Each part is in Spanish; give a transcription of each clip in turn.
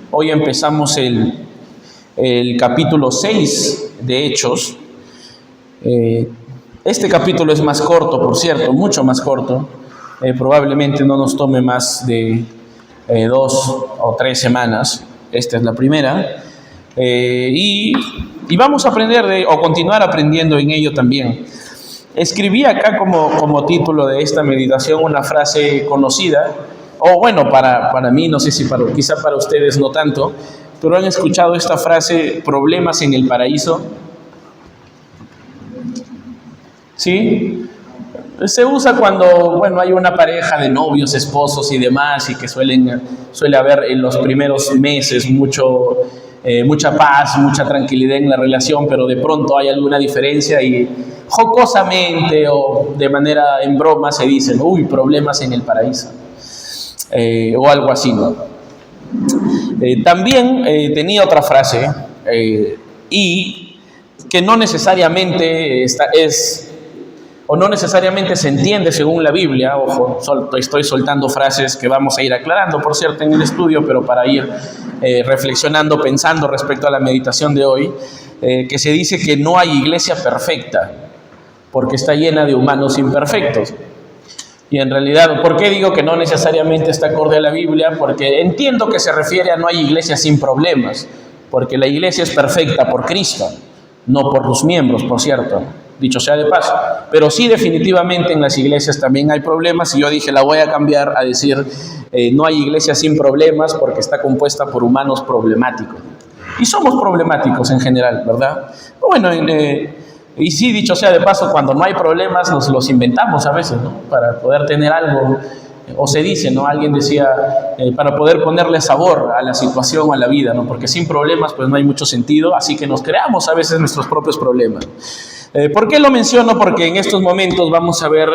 Hoy empezamos el capítulo 6 de Hechos. Este capítulo es más corto, por cierto, mucho más corto. Probablemente no nos tome más de 2 o 3 semanas. Esta es la primera. Y vamos a aprender o continuar aprendiendo en ello también. Escribí acá como título de esta meditación una frase conocida, o bueno, para mí, no sé si quizá para ustedes no tanto, pero han escuchado esta frase, problemas en el paraíso. ¿Sí? Se usa cuando, bueno, hay una pareja de novios, esposos y demás, y que suele haber en los primeros meses mucha paz, mucha tranquilidad en la relación, pero de pronto hay alguna diferencia y jocosamente o de manera en broma se dicen, problemas en el paraíso, o algo así, ¿no? También tenía otra frase, y que no necesariamente no necesariamente se entiende según la Biblia. Ojo, estoy soltando frases que vamos a ir aclarando, por cierto, en el estudio, pero para ir reflexionando, pensando respecto a la meditación de hoy, que se dice que no hay iglesia perfecta, porque está llena de humanos imperfectos. Y en realidad, ¿por qué digo que no necesariamente está acorde a la Biblia? Porque entiendo que se refiere a no hay iglesia sin problemas, porque la iglesia es perfecta por Cristo, no por los miembros, por cierto, dicho sea de paso. Pero sí, definitivamente en las iglesias también hay problemas, y yo dije, la voy a cambiar a decir, no hay iglesia sin problemas, porque está compuesta por humanos problemáticos. Y somos problemáticos en general, ¿verdad? Bueno, y sí, dicho sea de paso, cuando no hay problemas nos los inventamos a veces, ¿no? Para poder tener algo, o se dice, ¿no? Alguien decía, para poder ponerle sabor a la situación o a la vida, ¿no? Porque sin problemas pues no hay mucho sentido, así que nos creamos a veces nuestros propios problemas. ¿Por qué lo menciono? Porque en estos momentos vamos a ver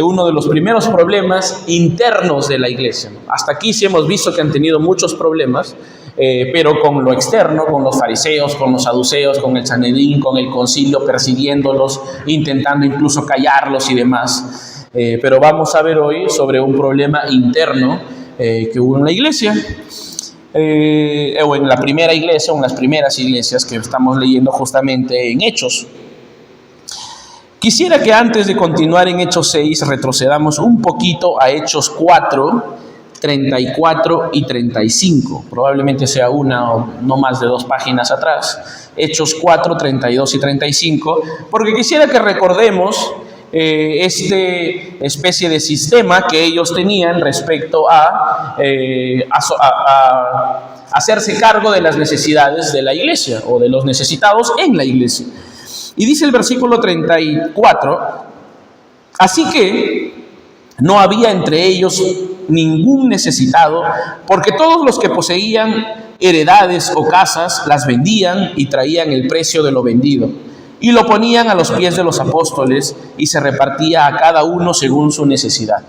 uno de los primeros problemas internos de la iglesia, ¿no? Hasta aquí sí hemos visto que han tenido muchos problemas, pero con lo externo, con los fariseos, con los saduceos, con el Sanedrín, con el concilio, persiguiéndolos, intentando incluso callarlos y demás. Pero vamos a ver hoy sobre un problema interno que hubo en la iglesia, o en la primera iglesia, o en las primeras iglesias que estamos leyendo justamente en Hechos. Quisiera que antes de continuar en Hechos 6 retrocedamos un poquito a Hechos 4, 34 y 35. Probablemente sea una o no más de 2 páginas atrás. Hechos 4, 32 y 35. Porque quisiera que recordemos este especie de sistema que ellos tenían respecto a hacerse cargo de las necesidades de la iglesia o de los necesitados en la iglesia. Y dice el versículo 34, así que no había entre ellos ningún necesitado, porque todos los que poseían heredades o casas las vendían y traían el precio de lo vendido, y lo ponían a los pies de los apóstoles, y se repartía a cada uno según su necesidad.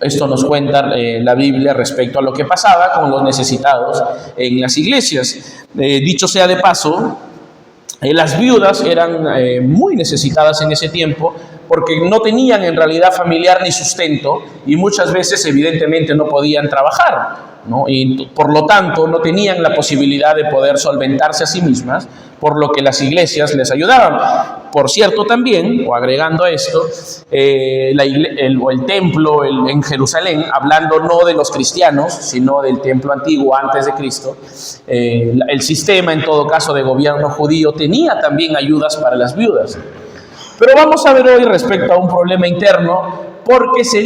Esto nos cuenta la Biblia respecto a lo que pasaba con los necesitados en las iglesias. Dicho sea de paso, las viudas eran muy necesitadas en ese tiempo, porque no tenían en realidad familiar ni sustento, y muchas veces evidentemente no podían trabajar, ¿no? Y por lo tanto no tenían la posibilidad de poder solventarse a sí mismas, por lo que las iglesias les ayudaban. Por cierto también, o agregando a esto, el templo en Jerusalén, hablando no de los cristianos, sino del templo antiguo antes de Cristo, el sistema en todo caso de gobierno judío tenía también ayudas para las viudas. Pero vamos a ver hoy respecto a un problema interno, porque se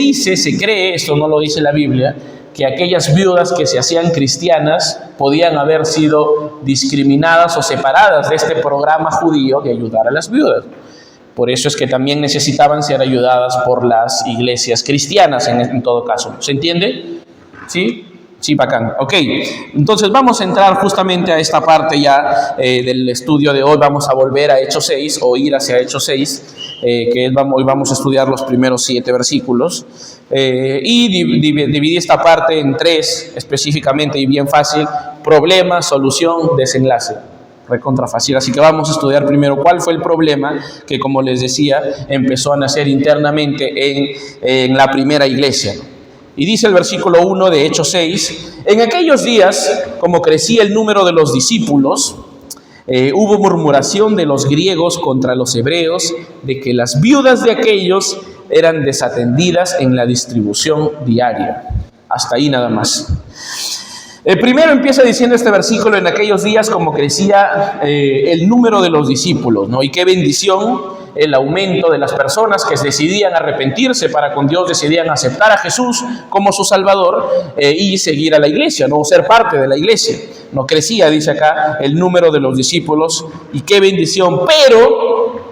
cree, esto no lo dice la Biblia, que aquellas viudas que se hacían cristianas podían haber sido discriminadas o separadas de este programa judío de ayudar a las viudas. Por eso es que también necesitaban ser ayudadas por las iglesias cristianas en todo caso. ¿Se entiende? ¿Sí? Sí, bacán. Ok, entonces vamos a entrar justamente a esta parte ya del estudio de hoy. Vamos a volver a Hechos 6 o ir hacia Hechos 6, hoy vamos a estudiar los primeros 7 versículos. Y dividí esta parte en 3 específicamente y bien fácil: problema, solución, desenlace. Recontra fácil. Así que vamos a estudiar primero cuál fue el problema que, como les decía, empezó a nacer internamente en la primera iglesia. Y dice el versículo 1 de Hechos 6, en aquellos días, como crecía el número de los discípulos, hubo murmuración de los griegos contra los hebreos, de que las viudas de aquellos eran desatendidas en la distribución diaria. Hasta ahí nada más. El primero empieza diciendo este versículo, en aquellos días como crecía el número de los discípulos, ¿no? Y qué bendición el aumento de las personas que decidían arrepentirse para con Dios, decidían aceptar a Jesús como su Salvador y seguir a la iglesia, no ser parte de la iglesia. No crecía, dice acá, el número de los discípulos y qué bendición, pero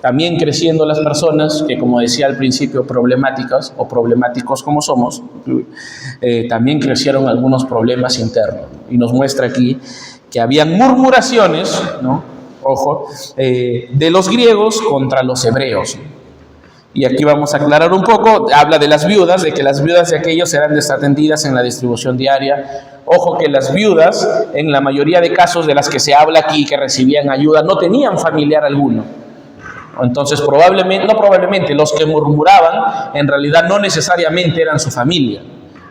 también creciendo las personas que, como decía al principio, problemáticas o problemáticos como somos, también crecieron algunos problemas internos. Y nos muestra aquí que habían murmuraciones, ¿no? Ojo, de los griegos contra los hebreos. Y aquí vamos a aclarar un poco, habla de las viudas, de que las viudas de aquellos eran desatendidas en la distribución diaria. Ojo que las viudas, en la mayoría de casos de las que se habla aquí, que recibían ayuda, no tenían familiar alguno. Entonces probablemente los que murmuraban en realidad no necesariamente eran su familia,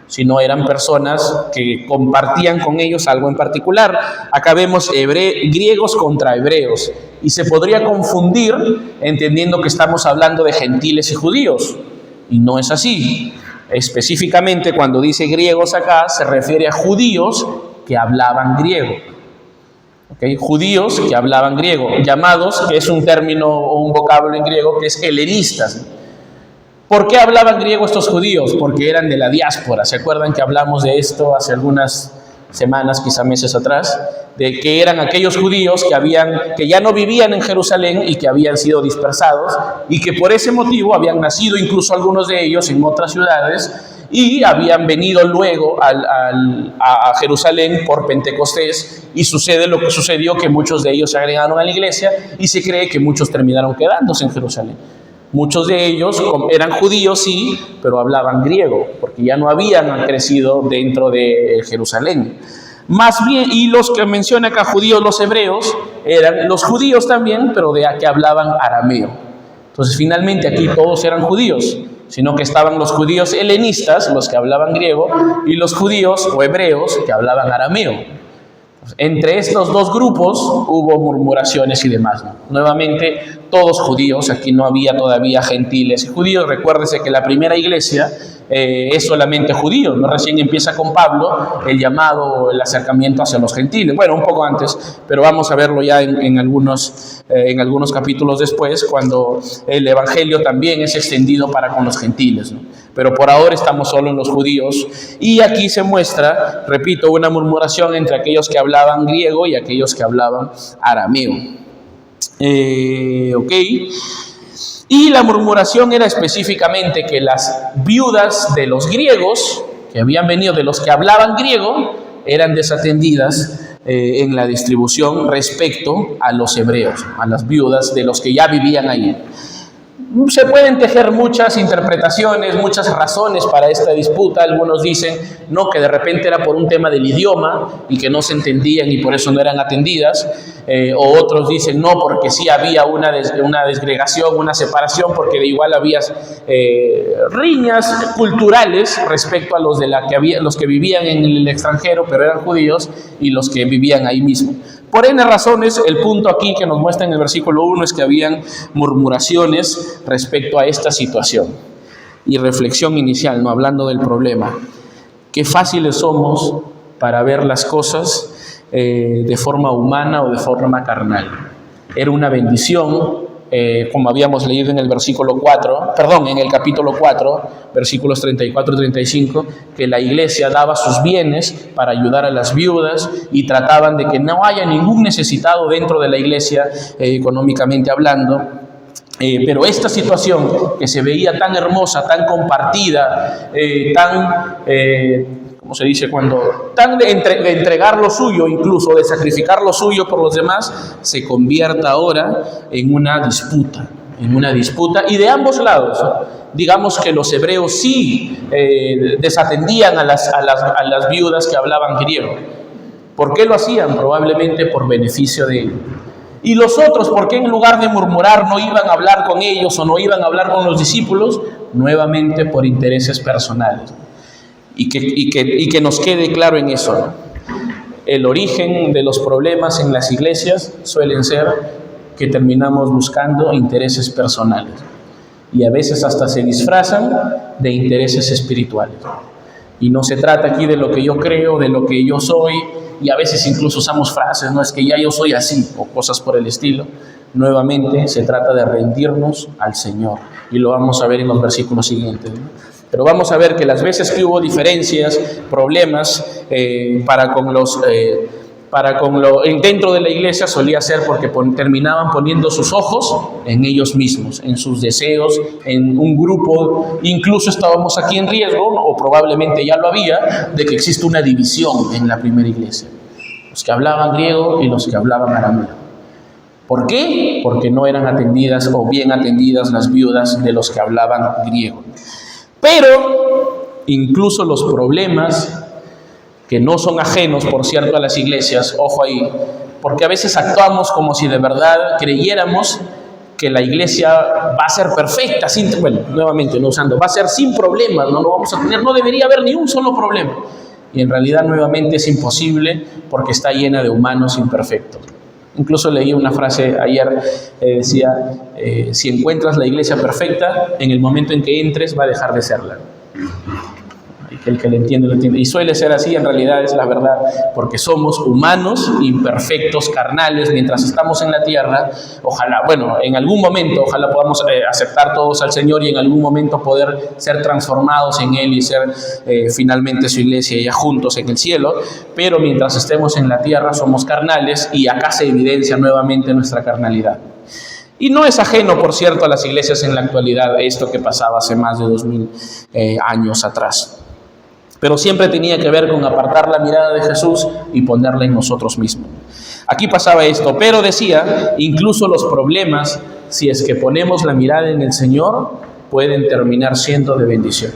sino eran personas que compartían con ellos algo en particular. Acá vemos griegos contra hebreos, y se podría confundir entendiendo que estamos hablando de gentiles y judíos, y no es así. Específicamente cuando dice griegos acá, se refiere a judíos que hablaban griego. ¿Okay? Judíos que hablaban griego, llamados, que es un término o un vocablo en griego que es helenistas. ¿Por qué hablaban griego estos judíos? Porque eran de la diáspora. ¿Se acuerdan que hablamos de esto hace algunas semanas, quizá meses atrás? De que eran aquellos judíos que ya no vivían en Jerusalén y que habían sido dispersados y que por ese motivo habían nacido incluso algunos de ellos en otras ciudades y habían venido luego a Jerusalén por Pentecostés, y sucede lo que sucedió, que muchos de ellos se agregaron a la iglesia y se cree que muchos terminaron quedándose en Jerusalén. Muchos de ellos eran judíos, sí, pero hablaban griego, porque ya no habían crecido dentro de Jerusalén. Más bien, y los que menciona acá judíos, los hebreos, eran los judíos también, pero que hablaban arameo. Entonces, finalmente aquí todos eran judíos, sino que estaban los judíos helenistas, los que hablaban griego, y los judíos o hebreos que hablaban arameo. Entre estos dos grupos hubo murmuraciones y demás, ¿no? Nuevamente, todos judíos, aquí no había todavía gentiles y judíos. Recuérdese que la primera iglesia es solamente judíos, ¿no? Recién empieza con Pablo el llamado, el acercamiento hacia los gentiles. Bueno, un poco antes, pero vamos a verlo ya en algunos capítulos después, cuando el evangelio también es extendido para con los gentiles, ¿no? Pero por ahora estamos solo en los judíos, y aquí se muestra, repito, una murmuración entre aquellos que hablaban griego y aquellos que hablaban arameo. Ok. Y la murmuración era específicamente que las viudas de los griegos, que habían venido de los que hablaban griego, eran desatendidas en la distribución respecto a los hebreos, a las viudas de los que ya vivían ahí. Se pueden tejer muchas interpretaciones, muchas razones para esta disputa. Algunos dicen no, que de repente era por un tema del idioma y que no se entendían y por eso no eran atendidas, o otros dicen no, porque sí había una desgregación, una separación, porque de igual había riñas culturales respecto a los que vivían en el extranjero pero eran judíos y los que vivían ahí mismo. Por N razones, el punto aquí que nos muestra en el versículo 1 es que habían murmuraciones respecto a esta situación. Y reflexión inicial, no hablando del problema. Qué fáciles somos para ver las cosas de forma humana o de forma carnal. Era una bendición, como habíamos leído en el en el capítulo 4, versículos 34 y 35, que la iglesia daba sus bienes para ayudar a las viudas y trataban de que no haya ningún necesitado dentro de la iglesia, económicamente hablando. Pero esta situación que se veía tan hermosa, tan compartida, ¿cómo se dice? Tan de entregar lo suyo, incluso de sacrificar lo suyo por los demás, se convierta ahora en una disputa, y de ambos lados. Digamos que los hebreos sí desatendían a las viudas que hablaban griego. ¿Por qué lo hacían? Probablemente por beneficio de ellos. Y los otros, ¿por qué en lugar de murmurar no iban a hablar con ellos o no iban a hablar con los discípulos? Nuevamente por intereses personales. y que nos quede claro en eso, ¿no? El origen de los problemas en las iglesias suelen ser que terminamos buscando intereses personales y a veces hasta se disfrazan de intereses espirituales. Y no se trata aquí de lo que yo creo, de lo que yo soy, y a veces incluso usamos frases, no es que ya yo soy así, o cosas por el estilo. Nuevamente se trata de rendirnos al Señor, y lo vamos a ver en los versículos siguientes, ¿no? Pero vamos a ver que las veces que hubo diferencias, problemas dentro de la iglesia, solía ser porque terminaban poniendo sus ojos en ellos mismos, en sus deseos, en un grupo. Incluso estábamos aquí en riesgo, o probablemente ya lo había, de que existe una división en la primera iglesia: los que hablaban griego y los que hablaban arameo. ¿Por qué? Porque no eran atendidas o bien atendidas las viudas de los que hablaban griego. Pero incluso los problemas que no son ajenos, por cierto, a las iglesias, ojo ahí, porque a veces actuamos como si de verdad creyéramos que la iglesia va a ser perfecta, va a ser sin problemas, no lo vamos a tener, no debería haber ni un solo problema. Y en realidad nuevamente es imposible, porque está llena de humanos imperfectos. Incluso leí una frase ayer, decía, si encuentras la iglesia perfecta, en el momento en que entres va a dejar de serla. El que le entiende, lo entiende. Y suele ser así, en realidad es la verdad, porque somos humanos, imperfectos, carnales, mientras estamos en la tierra. Ojalá, en algún momento, ojalá podamos aceptar todos al Señor y en algún momento poder ser transformados en Él y ser finalmente su iglesia ya juntos en el cielo. Pero mientras estemos en la tierra somos carnales, y acá se evidencia nuevamente nuestra carnalidad. Y no es ajeno, por cierto, a las iglesias en la actualidad esto que pasaba hace más de 2000 años atrás. Pero siempre tenía que ver con apartar la mirada de Jesús y ponerla en nosotros mismos. Aquí pasaba esto, pero decía, incluso los problemas, si es que ponemos la mirada en el Señor, pueden terminar siendo de bendición.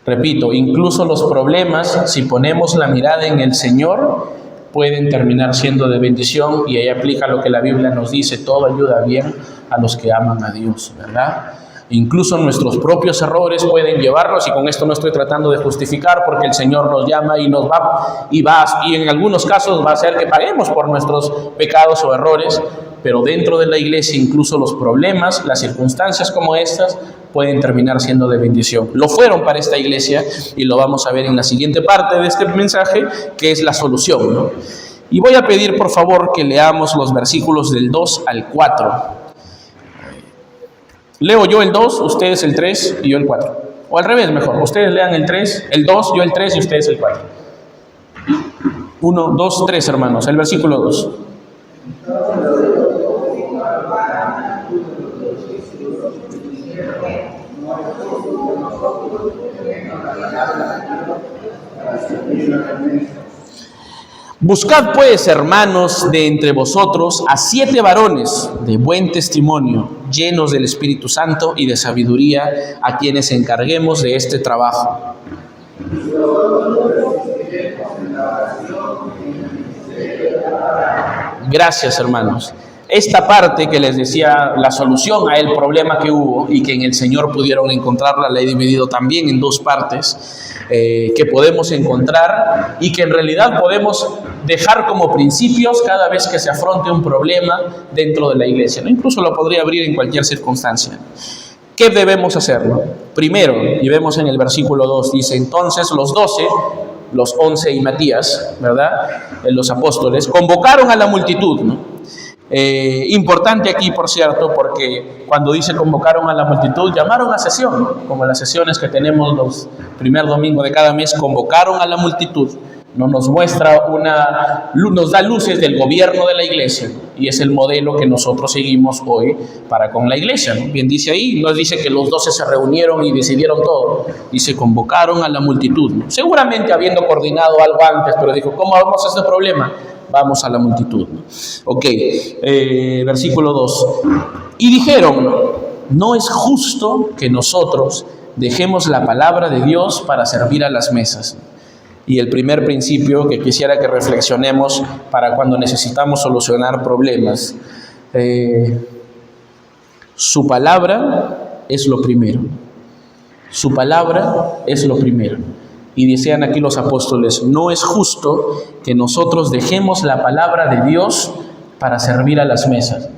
Repito, incluso los problemas, si ponemos la mirada en el Señor, pueden terminar siendo de bendición, y ahí aplica lo que la Biblia nos dice: todo ayuda bien a los que aman a Dios, ¿verdad? Incluso nuestros propios errores pueden llevarnos, y con esto no estoy tratando de justificar, porque el Señor nos llama y y en algunos casos va a hacer que paguemos por nuestros pecados o errores, pero dentro de la iglesia incluso los problemas, las circunstancias como estas, pueden terminar siendo de bendición. Lo fueron para esta iglesia, y lo vamos a ver en la siguiente parte de este mensaje, que es la solución, ¿no? Y voy a pedir por favor que leamos los versículos del 2 al 4. Leo yo el 2, ustedes el 3 y yo el 4. O al revés, mejor. Ustedes lean el 2, yo el 3 y ustedes el 4. 1, 2, 3, hermanos. El versículo 2. Buscad pues, hermanos, de entre vosotros a 7 varones de buen testimonio, llenos del Espíritu Santo y de sabiduría, a quienes encarguemos de este trabajo. Gracias, hermanos. Esta parte que les decía, la solución al problema que hubo y que en el Señor pudieron encontrarla, la he dividido también en 2 partes, que podemos encontrar y que en realidad podemos dejar como principios cada vez que se afronte un problema dentro de la iglesia, ¿no? Incluso lo podría abrir en cualquier circunstancia. ¿Qué debemos hacer, no? Primero, y vemos en el versículo 2, dice: entonces los 12, los 11 y Matías, ¿verdad?, los apóstoles, convocaron a la multitud, ¿no? Importante aquí, por cierto, porque cuando dice convocaron a la multitud, llamaron a sesión, ¿no? Como las sesiones que tenemos los primer domingo de cada mes, convocaron a la multitud. No nos muestra nos da luces del gobierno de la iglesia, ¿no? Y es el modelo que nosotros seguimos hoy para con la iglesia, ¿no? Bien dice ahí, no dice que los 12 se reunieron y decidieron todo, dice convocaron a la multitud, ¿no? Seguramente habiendo coordinado algo antes, pero dijo, ¿cómo vamos a este problema? Vamos a la multitud, ¿no? Ok, versículo 2. Y dijeron, no es justo que nosotros dejemos la palabra de Dios para servir a las mesas. Y el primer principio que quisiera que reflexionemos para cuando necesitamos solucionar problemas, su palabra es lo primero. Su palabra es lo primero. Y decían aquí los apóstoles: no es justo que nosotros dejemos la palabra de Dios para servir a las mesas.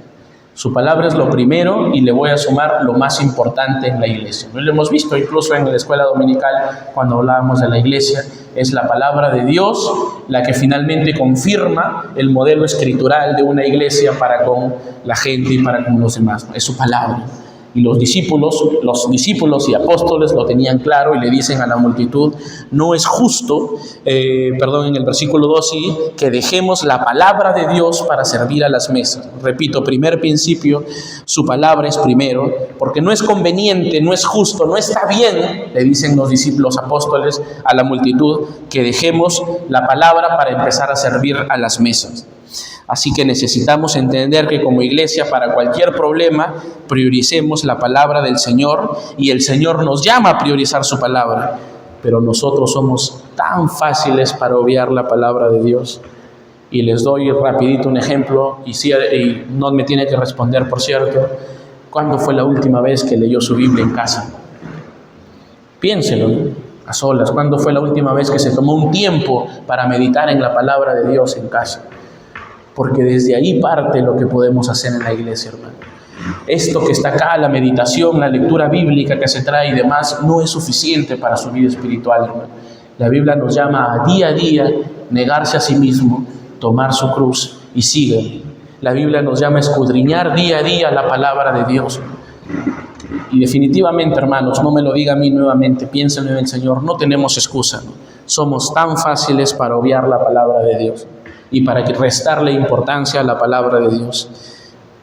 Su palabra es lo primero y le voy a sumar lo más importante en la iglesia. Lo hemos visto incluso en la escuela dominical cuando hablábamos de la iglesia. Es la palabra de Dios la que finalmente confirma el modelo escritural de una iglesia para con la gente y para con los demás. Es su palabra. Y los discípulos y apóstoles lo tenían claro y le dicen a la multitud: no es justo, en el versículo 2, sí, que dejemos la palabra de Dios para servir a las mesas. Repito, primer principio, su palabra es primero, porque no es conveniente, no es justo, no está bien, le dicen los discípulos apóstoles a la multitud, que dejemos la palabra para empezar a servir a las mesas. Así que necesitamos entender que como iglesia, para cualquier problema, prioricemos la palabra del Señor, y el Señor nos llama a priorizar su palabra. Pero nosotros somos tan fáciles para obviar la palabra de Dios. Y les doy rapidito un ejemplo, y no me tiene que responder, por cierto. ¿Cuándo fue la última vez que leyó su Biblia en casa? Piénselo, ¿no? A solas. ¿Cuándo fue la última vez que se tomó un tiempo para meditar en la palabra de Dios en casa? Porque desde ahí parte lo que podemos hacer en la iglesia, hermano. Esto que está acá, la meditación, la lectura bíblica que se trae y demás, no es suficiente para su vida espiritual, hermano. La Biblia nos llama a día negarse a sí mismo, tomar su cruz y sigue. La Biblia nos llama a escudriñar día a día la palabra de Dios. Y definitivamente, hermanos, no me lo diga a mí nuevamente, piénsenlo en el Señor, no tenemos excusa, ¿no? Somos tan fáciles para obviar la palabra de Dios y para restarle importancia a la palabra de Dios.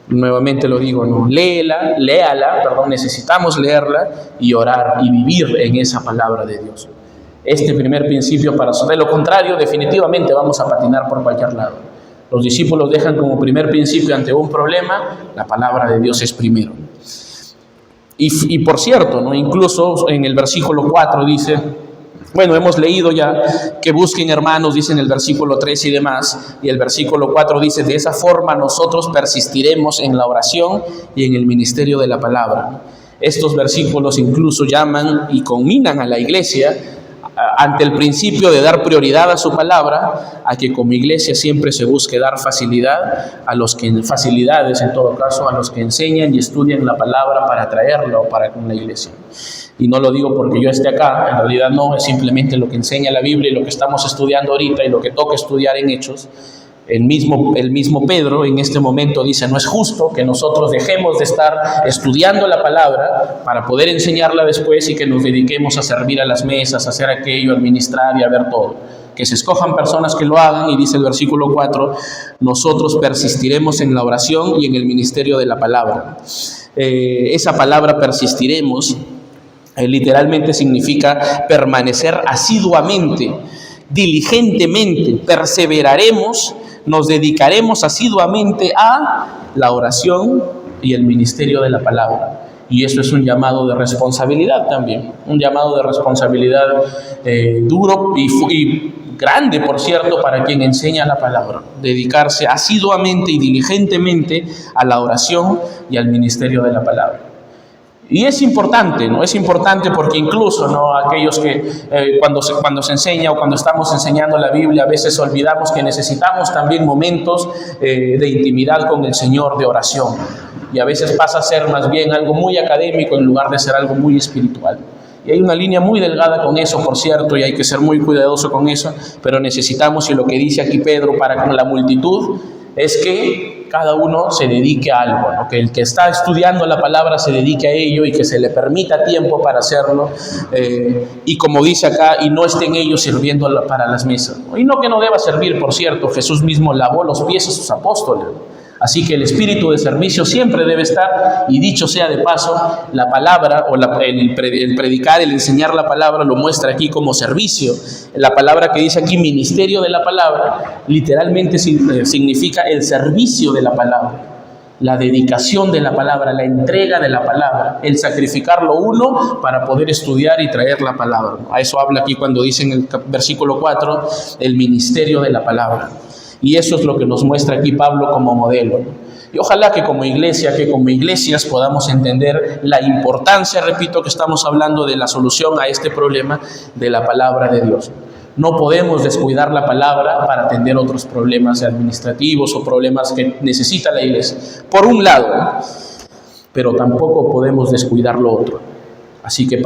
Nuevamente lo digo, ¿no? Léala, necesitamos leerla y orar y vivir en esa palabra de Dios. Este primer principio de lo contrario, definitivamente vamos a patinar por cualquier lado. Los discípulos dejan como primer principio ante un problema, la palabra de Dios es primero. Y por cierto, ¿no? Incluso en el versículo 4 dice, bueno, hemos leído ya que busquen hermanos, dice en el versículo 3 y demás, y el versículo 4 dice: de esa forma nosotros persistiremos en la oración y en el ministerio de la palabra. Estos versículos incluso llaman y conminan a la iglesia, ante el principio de dar prioridad a su palabra, a que como iglesia siempre se busque dar facilidades en todo caso, a los que enseñan y estudian la palabra para traerla o para con la iglesia. Y no lo digo porque yo esté acá, en realidad no, es simplemente lo que enseña la Biblia y lo que estamos estudiando ahorita y lo que toca estudiar en Hechos. El mismo Pedro en este momento dice: no es justo que nosotros dejemos de estar estudiando la palabra para poder enseñarla después y que nos dediquemos a servir a las mesas, a hacer aquello, a administrar y a ver todo. Que se escojan personas que lo hagan, y dice el versículo 4, nosotros persistiremos en la oración y en el ministerio de la palabra. Esa palabra persistiremos literalmente significa permanecer asiduamente, diligentemente, perseveraremos, nos dedicaremos asiduamente a la oración y el ministerio de la palabra. Y eso es un llamado de responsabilidad también, un llamado de responsabilidad duro y grande, por cierto, para quien enseña la palabra. Dedicarse asiduamente y diligentemente a la oración y al ministerio de la palabra. Y es importante, ¿no? Es importante porque incluso, ¿no?, aquellos que cuando se enseña o cuando estamos enseñando la Biblia, a veces olvidamos que necesitamos también momentos de intimidad con el Señor, de oración. Y a veces pasa a ser más bien algo muy académico en lugar de ser algo muy espiritual. Y hay una línea muy delgada con eso, por cierto, y hay que ser muy cuidadoso con eso, pero necesitamos, y lo que dice aquí Pedro para con la multitud, es que cada uno se dedique a algo, ¿no? Que el que está estudiando la palabra se dedique a ello y que se le permita tiempo para hacerlo, y como dice acá, y no estén ellos sirviendo para las mesas, ¿no? Y no que no deba servir, por cierto, Jesús mismo lavó los pies a sus apóstoles, ¿no? Así que el espíritu de servicio siempre debe estar, y dicho sea de paso, la palabra o el predicar, el enseñar la palabra lo muestra aquí como servicio. La palabra que dice aquí, ministerio de la palabra, literalmente significa el servicio de la palabra, la dedicación de la palabra, la entrega de la palabra, el sacrificarlo uno para poder estudiar y traer la palabra. A eso habla aquí cuando dice en el versículo 4, el ministerio de la palabra. Y eso es lo que nos muestra aquí Pablo como modelo. Y ojalá que como iglesia, que como iglesias podamos entender la importancia, repito, que estamos hablando de la solución a este problema de la palabra de Dios. No podemos descuidar la palabra para atender otros problemas administrativos o problemas que necesita la iglesia, por un lado, ¿no? Pero tampoco podemos descuidar lo otro. Así que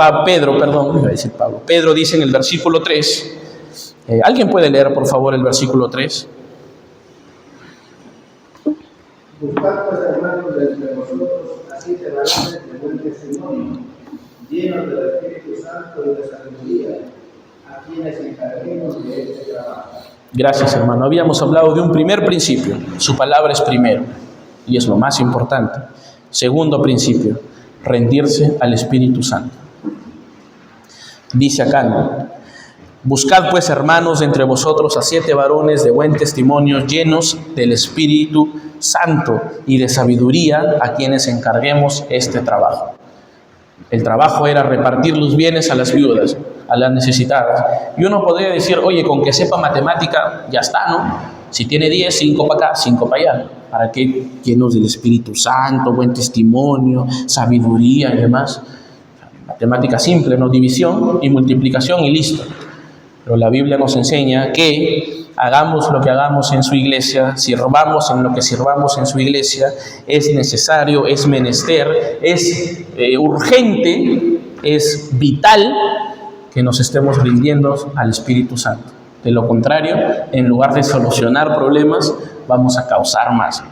Pedro dice en el versículo 3, ¿alguien puede leer por favor el versículo 3? Buscad pues, hermanos, de entre vosotros a 7 varones de buen testimonio, llenos del Espíritu Santo y de sabiduría, a quienes encarguemos de este trabajo. Gracias, hermano. Habíamos hablado de un primer principio. Su palabra es primero y es lo más importante. Segundo principio, rendirse al Espíritu Santo. Dice acá, ¿no? Buscad pues, hermanos, de entre vosotros a 7 varones de buen testimonio, llenos del Espíritu Santo y de sabiduría, a quienes encarguemos este trabajo. El trabajo era repartir los bienes a las viudas, a las necesitadas. Y uno podría decir, oye, con que sepa matemática, ya está, ¿no? Si tiene 10, 5 para acá, 5 para allá. ¿Para qué? Llenos del Espíritu Santo, buen testimonio, sabiduría y demás. Matemática simple, ¿no? División y multiplicación y listo. Pero la Biblia nos enseña que hagamos lo que hagamos en su iglesia, sirvamos en lo que sirvamos en su iglesia, es necesario, es menester, es urgente, es vital que nos estemos rindiendo al Espíritu Santo. De lo contrario, en lugar de solucionar problemas, vamos a causar más.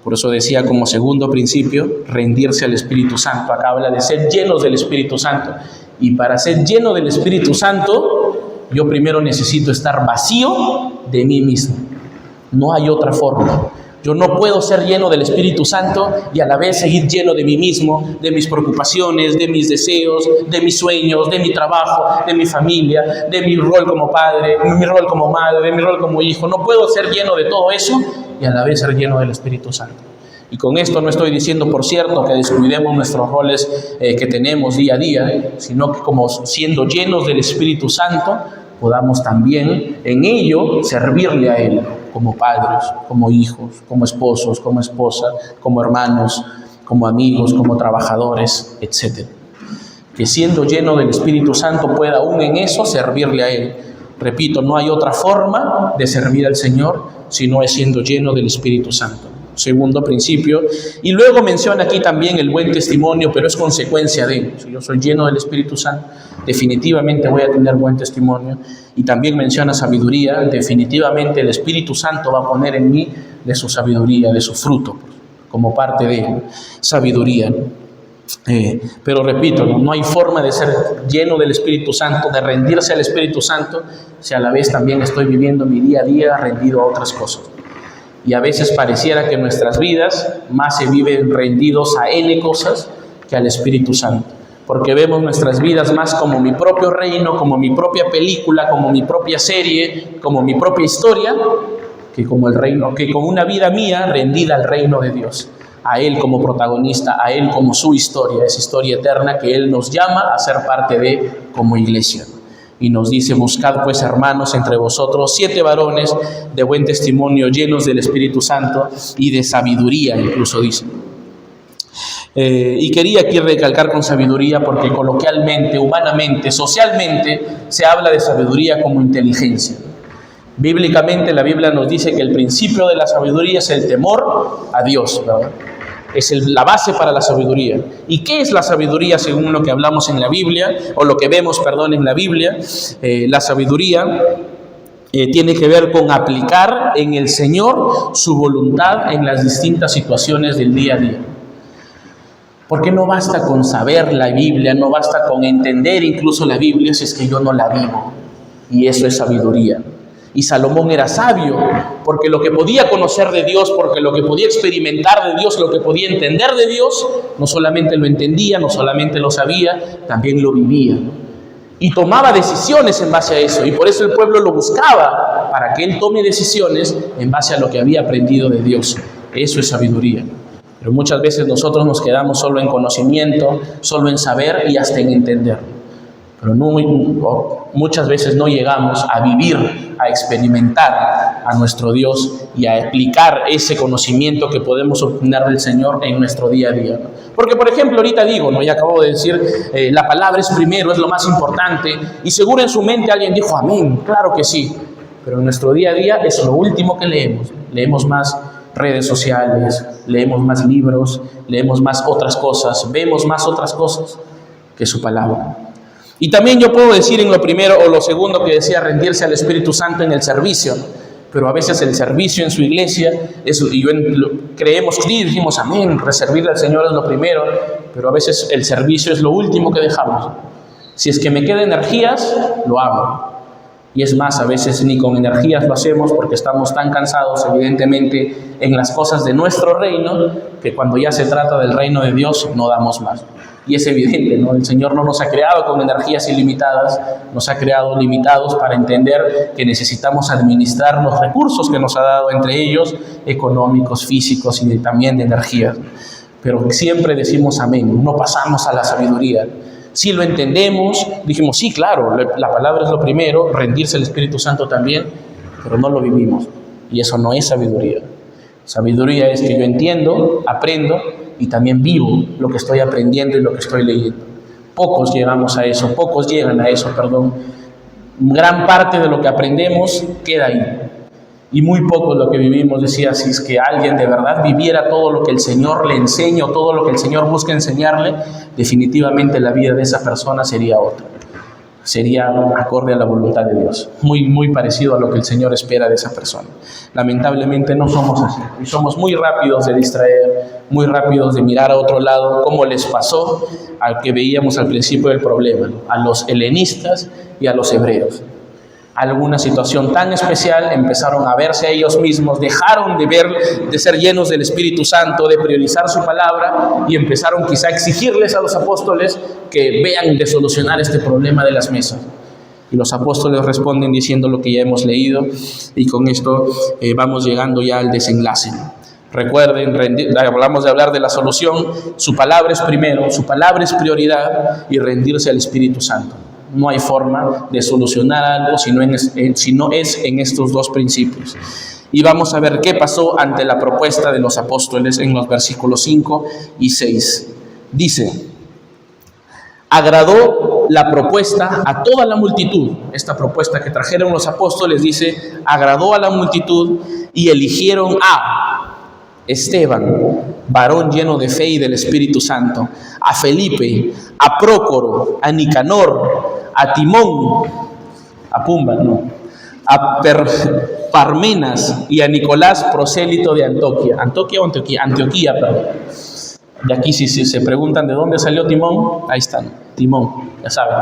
Por eso decía como segundo principio, rendirse al Espíritu Santo. Acá habla de ser llenos del Espíritu Santo. Y para ser lleno del Espíritu Santo, yo primero necesito estar vacío de mí mismo. No hay otra forma. Yo no puedo ser lleno del Espíritu Santo y a la vez seguir lleno de mí mismo, de mis preocupaciones, de mis deseos, de mis sueños, de mi trabajo, de mi familia, de mi rol como padre, de mi rol como madre, de mi rol como hijo. No puedo ser lleno de todo eso y a la vez ser lleno del Espíritu Santo. Y con esto no estoy diciendo, por cierto, que descuidemos nuestros roles que tenemos día a día, sino que como siendo llenos del Espíritu Santo, podamos también en ello servirle a Él, como padres, como hijos, como esposos, como esposa, como hermanos, como amigos, como trabajadores, etc. Que siendo lleno del Espíritu Santo pueda aún en eso servirle a Él. Repito, no hay otra forma de servir al Señor si no es siendo lleno del Espíritu Santo. Segundo principio. Y luego menciona aquí también el buen testimonio, pero es consecuencia de, si yo soy lleno del Espíritu Santo, definitivamente voy a tener buen testimonio. Y también menciona sabiduría, definitivamente el Espíritu Santo va a poner en mí de su sabiduría, de su fruto, como parte de sabiduría. Pero repito, no hay forma de ser lleno del Espíritu Santo, de rendirse al Espíritu Santo, si a la vez también estoy viviendo mi día a día rendido a otras cosas. Y a veces pareciera que en nuestras vidas más se viven rendidos a N cosas que al Espíritu Santo. Porque vemos nuestras vidas más como mi propio reino, como mi propia película, como mi propia serie, como mi propia historia, que como el reino, que como una vida mía rendida al reino de Dios. A Él como protagonista, a Él como su historia, esa historia eterna que Él nos llama a ser parte de como iglesia. Y nos dice, buscad pues, hermanos, entre vosotros 7 varones de buen testimonio, llenos del Espíritu Santo y de sabiduría, incluso dice. Y quería aquí recalcar con sabiduría porque coloquialmente, humanamente, socialmente, se habla de sabiduría como inteligencia. Bíblicamente la Biblia nos dice que el principio de la sabiduría es el temor a Dios, ¿verdad? Es la base para la sabiduría. ¿Y qué es la sabiduría según lo que hablamos en la Biblia? O lo que vemos, en la Biblia. La sabiduría tiene que ver con aplicar en el Señor su voluntad en las distintas situaciones del día a día. Porque no basta con saber la Biblia, no basta con entender incluso la Biblia si es que yo no la vivo. Y eso es sabiduría. Y Salomón era sabio, porque lo que podía conocer de Dios, porque lo que podía experimentar de Dios, lo que podía entender de Dios, no solamente lo entendía, no solamente lo sabía, también lo vivía, ¿no? Y tomaba decisiones en base a eso, y por eso el pueblo lo buscaba, para que él tome decisiones en base a lo que había aprendido de Dios. Eso es sabiduría. Pero muchas veces nosotros nos quedamos solo en conocimiento, solo en saber y hasta en entender. pero muchas veces no llegamos a vivir, a experimentar a nuestro Dios y a aplicar ese conocimiento que podemos obtener del Señor en nuestro día a día, ¿no? Porque, por ejemplo, ahorita digo, ¿no? Ya acabo de decir, la palabra es primero, es lo más importante, y seguro en su mente alguien dijo, amén, claro que sí, pero en nuestro día a día es lo último que leemos más redes sociales, leemos más libros, leemos más otras cosas, vemos más otras cosas que su palabra. Y también yo puedo decir en lo primero o lo segundo que decía, rendirse al Espíritu Santo en el servicio, pero a veces el servicio en su iglesia, dijimos amén, servirle al Señor es lo primero, pero a veces el servicio es lo último que dejamos. Si es que me queda energías, lo hago. Y es más, a veces ni con energías lo hacemos porque estamos tan cansados, evidentemente, en las cosas de nuestro reino, que cuando ya se trata del reino de Dios, no damos más. Y es evidente, ¿no? El Señor no nos ha creado con energías ilimitadas, nos ha creado limitados para entender que necesitamos administrar los recursos que nos ha dado, entre ellos económicos, físicos y también de energía. Pero siempre decimos amén, no pasamos a la sabiduría. Si lo entendemos, dijimos, sí, claro, la palabra es lo primero, rendirse al Espíritu Santo también, pero no lo vivimos. Y eso no es sabiduría. Sabiduría es que yo entiendo, aprendo y también vivo lo que estoy aprendiendo y lo que estoy leyendo. Pocos llegan a eso. Gran parte de lo que aprendemos queda ahí. Y muy poco lo que vivimos. Decía, si es que alguien de verdad viviera todo lo que el Señor le enseña o todo lo que el Señor busca enseñarle, definitivamente la vida de esa persona sería otra. Sería acorde a la voluntad de Dios. Muy parecido a lo que el Señor espera de esa persona. Lamentablemente no somos así. Y somos muy rápidos de distraer, muy rápidos de mirar a otro lado, como les pasó al que veíamos al principio del problema, a los helenistas y a los hebreos. Alguna situación tan especial, empezaron a verse a ellos mismos, dejaron de ser llenos del Espíritu Santo, de priorizar su palabra y empezaron quizá a exigirles a los apóstoles que vean de solucionar este problema de las mesas. Y los apóstoles responden diciendo lo que ya hemos leído y con esto vamos llegando ya al desenlace. Recuerden, hablamos de hablar de la solución, su palabra es primero, su palabra es prioridad y rendirse al Espíritu Santo. No hay forma de solucionar algo si no es en estos dos principios. Y vamos a ver qué pasó ante la propuesta de los apóstoles en los versículos 5 y 6. Dice, agradó la propuesta a toda la multitud. Esta propuesta que trajeron los apóstoles, dice, agradó a la multitud y eligieron a Esteban, varón lleno de fe y del Espíritu Santo, a Felipe, a Prócoro, a Nicanor, a Timón, a Pumba, no, a Parmenas y a Nicolás, prosélito de Antioquía, perdón. De aquí si se preguntan de dónde salió Timón, ahí están, Timón, ya saben.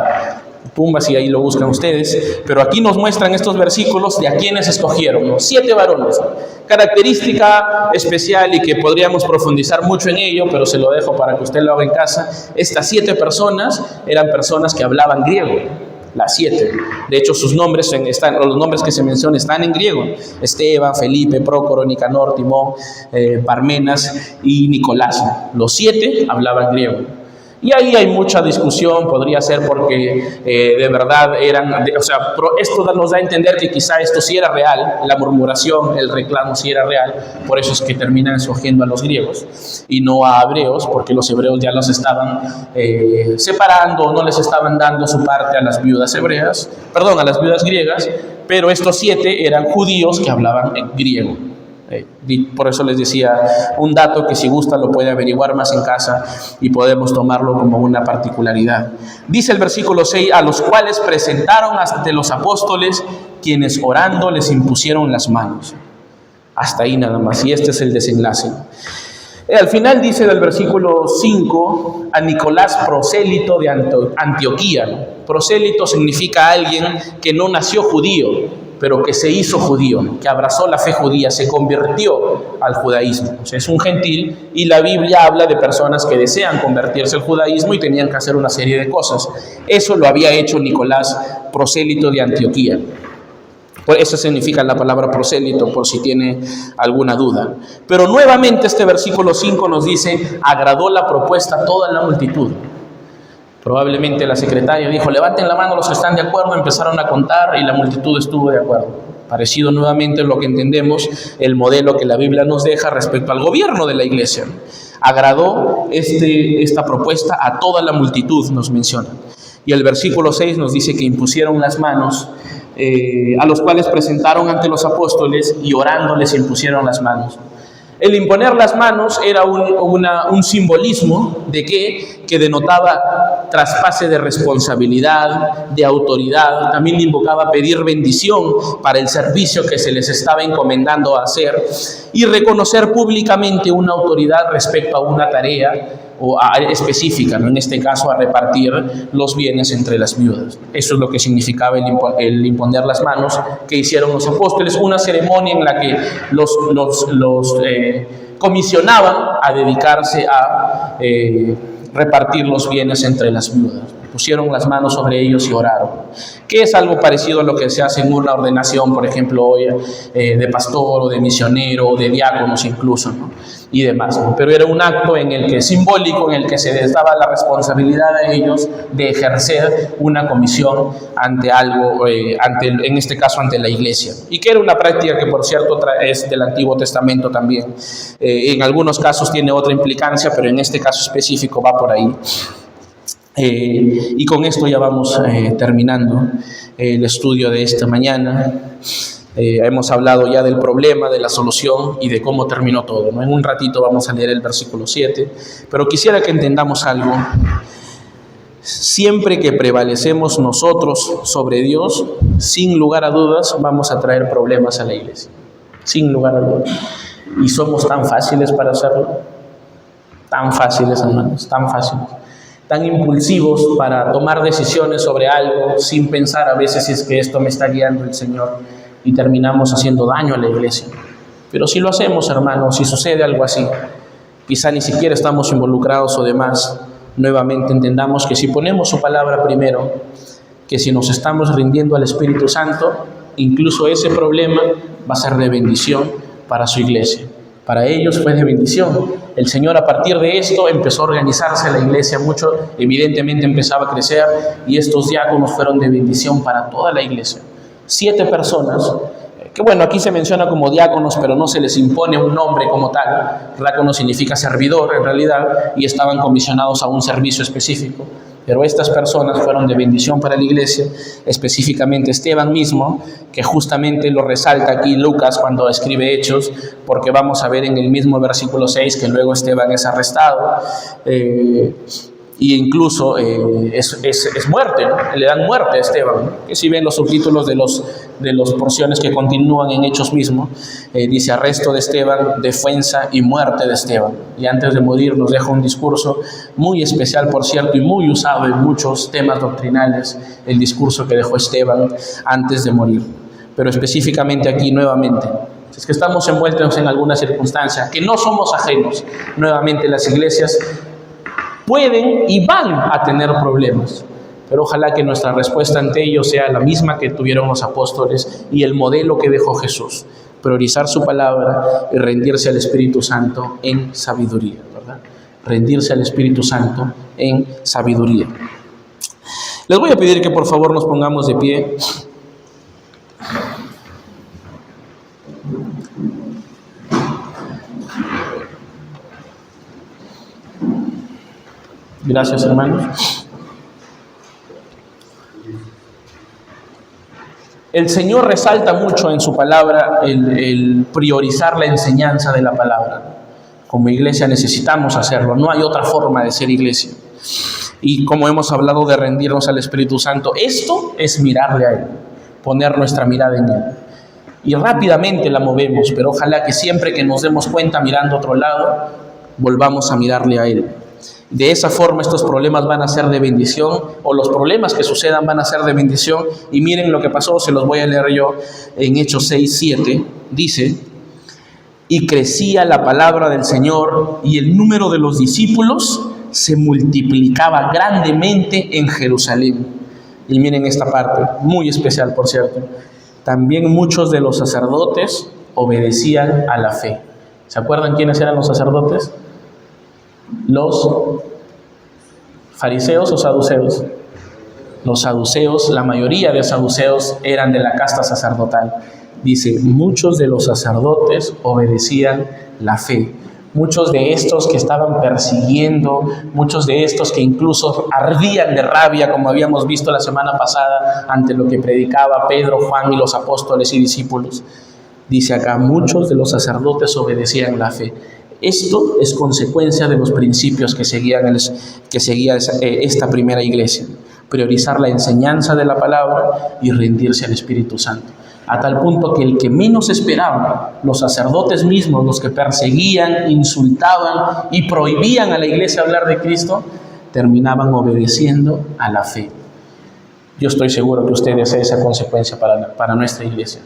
Pumba, si ahí lo buscan ustedes, pero aquí nos muestran estos versículos de a quienes escogieron, ¿no? 7 varones, característica especial y que podríamos profundizar mucho en ello, pero se lo dejo para que usted lo haga en casa. Estas 7 personas eran personas que hablaban griego, las 7. De hecho, sus nombres los nombres que se mencionan están en griego: Esteban, Felipe, Prócoro, Nicanor, Timón, Parmenas y Nicolás. Los 7 hablaban griego. Y ahí hay mucha discusión, podría ser porque de verdad esto nos da a entender que quizá esto sí era real, la murmuración, el reclamo sí era real, por eso es que terminan escogiendo a los griegos y no a hebreos, porque los hebreos ya los estaban separando, no les estaban dando su parte a las viudas griegas, pero estos 7 eran judíos que hablaban en griego. Por eso les decía un dato que si gusta lo puede averiguar más en casa y podemos tomarlo como una particularidad. Dice el versículo 6, a los cuales presentaron ante los apóstoles, quienes orando les impusieron las manos. Hasta ahí nada más, y este es el desenlace. Al final dice del versículo 5, a Nicolás, prosélito de Antioquía. Prosélito significa alguien que no nació judío, pero que se hizo judío, que abrazó la fe judía, se convirtió al judaísmo. O sea, es un gentil, y la Biblia habla de personas que desean convertirse al judaísmo y tenían que hacer una serie de cosas. Eso lo había hecho Nicolás, prosélito de Antioquía. Eso significa la palabra prosélito, por si tiene alguna duda. Pero nuevamente este versículo 5 nos dice, agradó la propuesta a toda la multitud. Probablemente la secretaria dijo, levanten la mano los que están de acuerdo, empezaron a contar y la multitud estuvo de acuerdo. Parecido nuevamente lo que entendemos, el modelo que la Biblia nos deja respecto al gobierno de la iglesia. Agradó esta propuesta a toda la multitud, nos menciona. Y el versículo 6 nos dice que impusieron las manos, a los cuales presentaron ante los apóstoles y orando les impusieron las manos. El imponer las manos era un simbolismo de que denotaba traspase de responsabilidad, de autoridad. También invocaba pedir bendición para el servicio que se les estaba encomendando a hacer y reconocer públicamente una autoridad respecto a una tarea específica, ¿no? En este caso a repartir los bienes entre las viudas. Eso es lo que significaba el imponer las manos que hicieron los apóstoles, una ceremonia en la que los comisionaban a dedicarse a repartir los bienes entre las viudas. Pusieron las manos sobre ellos y oraron, que es algo parecido a lo que se hace en una ordenación, por ejemplo, hoy de pastor o de misionero o de diáconos incluso, ¿no? Y demás, ¿no? Pero era un acto simbólico en el que se les daba la responsabilidad a ellos de ejercer una comisión ante algo, en este caso ante la iglesia, y que era una práctica que por cierto es del Antiguo Testamento también. En algunos casos tiene otra implicancia, pero en este caso específico va por ahí. Y con esto ya vamos terminando el estudio de esta mañana. Hemos hablado ya del problema, de la solución y de cómo terminó todo, ¿no? En un ratito vamos a leer el versículo 7, pero quisiera que entendamos algo. Siempre que prevalecemos nosotros sobre Dios, sin lugar a dudas, vamos a traer problemas a la iglesia. Sin lugar a dudas. Y somos tan fáciles para hacerlo. Tan fáciles, hermanos, tan fáciles. Tan impulsivos para tomar decisiones sobre algo sin pensar a veces si es que esto me está guiando el Señor, y terminamos haciendo daño a la iglesia. Pero si lo hacemos, hermanos, si sucede algo así, quizá ni siquiera estamos involucrados o demás, nuevamente entendamos que si ponemos su palabra primero, que si nos estamos rindiendo al Espíritu Santo, incluso ese problema va a ser de bendición para su iglesia. Para ellos fue de bendición. El Señor a partir de esto empezó a organizarse la iglesia mucho, evidentemente empezaba a crecer, y estos diáconos fueron de bendición para toda la iglesia. 7 personas, que bueno, aquí se menciona como diáconos, pero no se les impone un nombre como tal. Diácono significa servidor en realidad, y estaban comisionados a un servicio específico. Pero estas personas fueron de bendición para la iglesia, específicamente Esteban mismo, que justamente lo resalta aquí Lucas cuando escribe Hechos, porque vamos a ver en el mismo versículo 6 que luego Esteban es arrestado, y incluso es muerte, ¿no? Le dan muerte a Esteban, ¿no? Que si ven los subtítulos de las porciones que continúan en Hechos mismo, dice arresto de Esteban, defensa y muerte de Esteban. Y antes de morir nos deja un discurso muy especial, por cierto, y muy usado en muchos temas doctrinales, el discurso que dejó Esteban antes de morir. Pero específicamente aquí nuevamente, si es que estamos envueltos en alguna circunstancia, que no somos ajenos, nuevamente las iglesias pueden y van a tener problemas, pero ojalá que nuestra respuesta ante ellos sea la misma que tuvieron los apóstoles y el modelo que dejó Jesús: priorizar su palabra y rendirse al Espíritu Santo en sabiduría, ¿verdad? Rendirse al Espíritu Santo en sabiduría. Les voy a pedir que por favor nos pongamos de pie. Gracias, hermanos. El Señor resalta mucho en su palabra el priorizar la enseñanza de la palabra. Como iglesia necesitamos hacerlo, no hay otra forma de ser iglesia. Y como hemos hablado de rendirnos al Espíritu Santo, esto es mirarle a Él, poner nuestra mirada en Él. Y rápidamente la movemos, pero ojalá que siempre que nos demos cuenta mirando a otro lado, volvamos a mirarle a Él. De esa forma estos problemas van a ser de bendición, o los problemas que sucedan van a ser de bendición. Y miren lo que pasó, se los voy a leer yo en Hechos 6:7. Dice: y crecía la palabra del Señor, y el número de los discípulos se multiplicaba grandemente en Jerusalén. Y miren esta parte, muy especial por cierto. También muchos de los sacerdotes obedecían a la fe. ¿Se acuerdan quiénes eran los sacerdotes? Los ¿Fariseos o saduceos? Los saduceos, la mayoría de saduceos eran de la casta sacerdotal. Dice, muchos de los sacerdotes obedecían la fe. Muchos de estos que estaban persiguiendo, muchos de estos que incluso ardían de rabia, como habíamos visto la semana pasada, ante lo que predicaba Pedro, Juan y los apóstoles y discípulos. Dice acá, muchos de los sacerdotes obedecían la fe. Esto es consecuencia de los principios que seguía esta primera iglesia. Priorizar la enseñanza de la palabra y rendirse al Espíritu Santo. A tal punto que el que menos esperaba, los sacerdotes mismos, los que perseguían, insultaban y prohibían a la iglesia hablar de Cristo, terminaban obedeciendo a la fe. Yo estoy seguro que usted desea esa consecuencia para nuestra iglesia.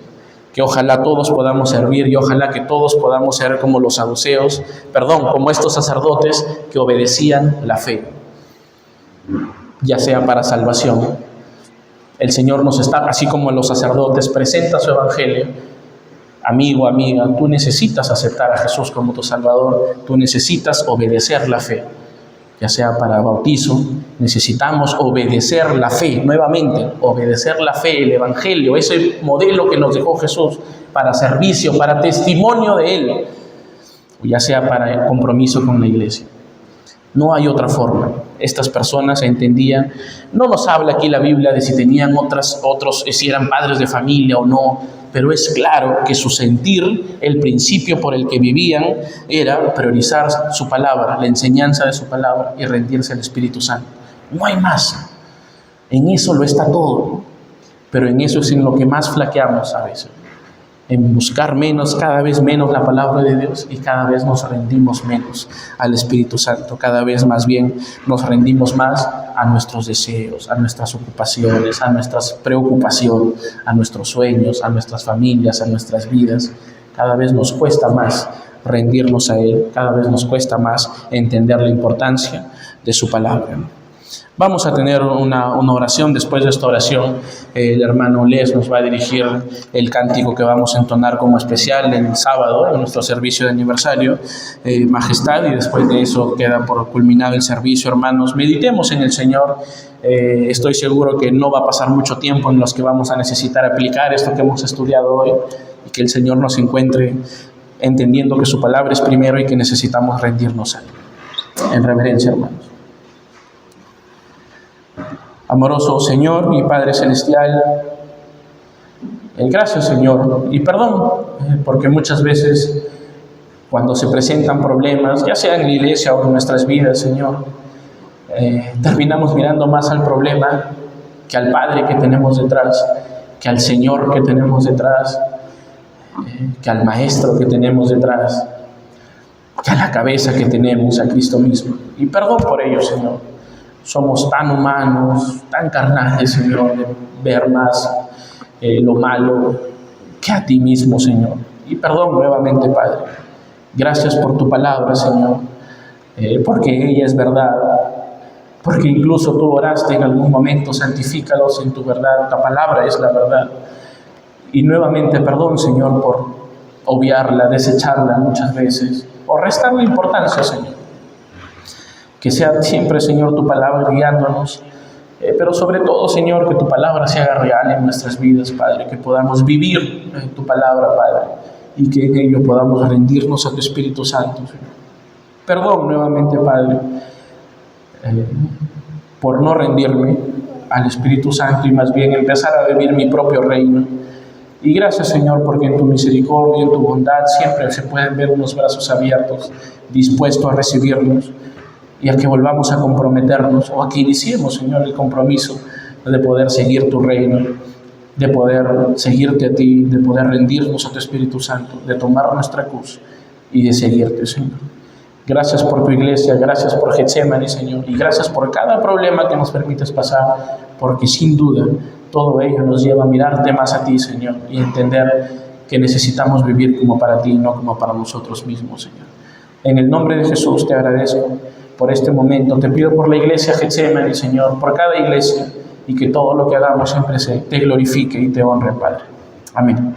Que ojalá todos podamos servir y ojalá que todos podamos ser como los saduceos, como estos sacerdotes que obedecían la fe, ya sea para salvación. El Señor nos está, así como los sacerdotes, presenta su evangelio. Amigo, amiga, tú necesitas aceptar a Jesús como tu Salvador, tú necesitas obedecer la fe, ya sea para bautizo. Necesitamos obedecer la fe, nuevamente, obedecer la fe, el evangelio, ese modelo que nos dejó Jesús para servicio, para testimonio de Él, ya sea para compromiso con la iglesia. No hay otra forma. Estas personas entendían, no nos habla aquí la Biblia de si tenían si eran padres de familia o no, pero es claro que su sentir, el principio por el que vivían, era priorizar su palabra, la enseñanza de su palabra y rendirse al Espíritu Santo. No hay más. En eso lo está todo, pero en eso es en lo que más flaqueamos a veces. En buscar menos, cada vez menos la palabra de Dios y cada vez nos rendimos menos al Espíritu Santo. Cada vez más bien nos rendimos más a nuestros deseos, a nuestras ocupaciones, a nuestras preocupaciones, a nuestros sueños, a nuestras familias, a nuestras vidas. Cada vez nos cuesta más rendirnos a Él, cada vez nos cuesta más entender la importancia de su palabra. Vamos a tener una oración. Después de esta oración, el hermano Les nos va a dirigir el cántico que vamos a entonar como especial el sábado en nuestro servicio de aniversario, Majestad, y después de eso queda por culminado el servicio. Hermanos, meditemos en el Señor. Estoy seguro que no va a pasar mucho tiempo en los que vamos a necesitar aplicar esto que hemos estudiado hoy, y que el Señor nos encuentre entendiendo que su palabra es primero y que necesitamos rendirnos a Él. En reverencia, hermanos. Amoroso Señor y Padre Celestial, gracias, Señor, y perdón, porque muchas veces cuando se presentan problemas, ya sea en la iglesia o en nuestras vidas, Señor, terminamos mirando más al problema que al Padre que tenemos detrás, que al Señor que tenemos detrás, que al Maestro que tenemos detrás, que a la cabeza que tenemos, a Cristo mismo. Y perdón por ello, Señor. Somos tan humanos, tan carnales, Señor, de ver más lo malo que a ti mismo, Señor. Y perdón nuevamente, Padre. Gracias por tu palabra, Señor, porque ella es verdad. Porque incluso tú oraste en algún momento, santifícalos en tu verdad. La palabra es la verdad. Y nuevamente, perdón, Señor, por obviarla, desecharla muchas veces, o restarle importancia, Señor. Que sea siempre, Señor, tu palabra guiándonos, pero sobre todo, Señor, que tu palabra se haga real en nuestras vidas, Padre, que podamos vivir tu palabra, Padre, y que en ello podamos rendirnos a tu Espíritu Santo, Señor. Perdón nuevamente, Padre, por no rendirme al Espíritu Santo y más bien empezar a vivir mi propio reino. Y gracias, Señor, porque en tu misericordia y en tu bondad siempre se pueden ver unos brazos abiertos, dispuestos a recibirnos, y a que volvamos a comprometernos, o a que iniciemos, Señor, el compromiso de poder seguir tu reino, de poder seguirte a ti, de poder rendirnos a tu Espíritu Santo, de tomar nuestra cruz y de seguirte, Señor. Gracias por tu iglesia, gracias por Getsemaní, Señor, y gracias por cada problema que nos permites pasar, porque sin duda todo ello nos lleva a mirarte más a ti, Señor, y entender que necesitamos vivir como para ti, no como para nosotros mismos, Señor. En el nombre de Jesús te agradezco por este momento. Te pido por la iglesia Getsemaní, Señor, por cada iglesia, y que todo lo que hagamos siempre te glorifique y te honre, Padre. Amén.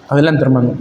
Adelante, hermano.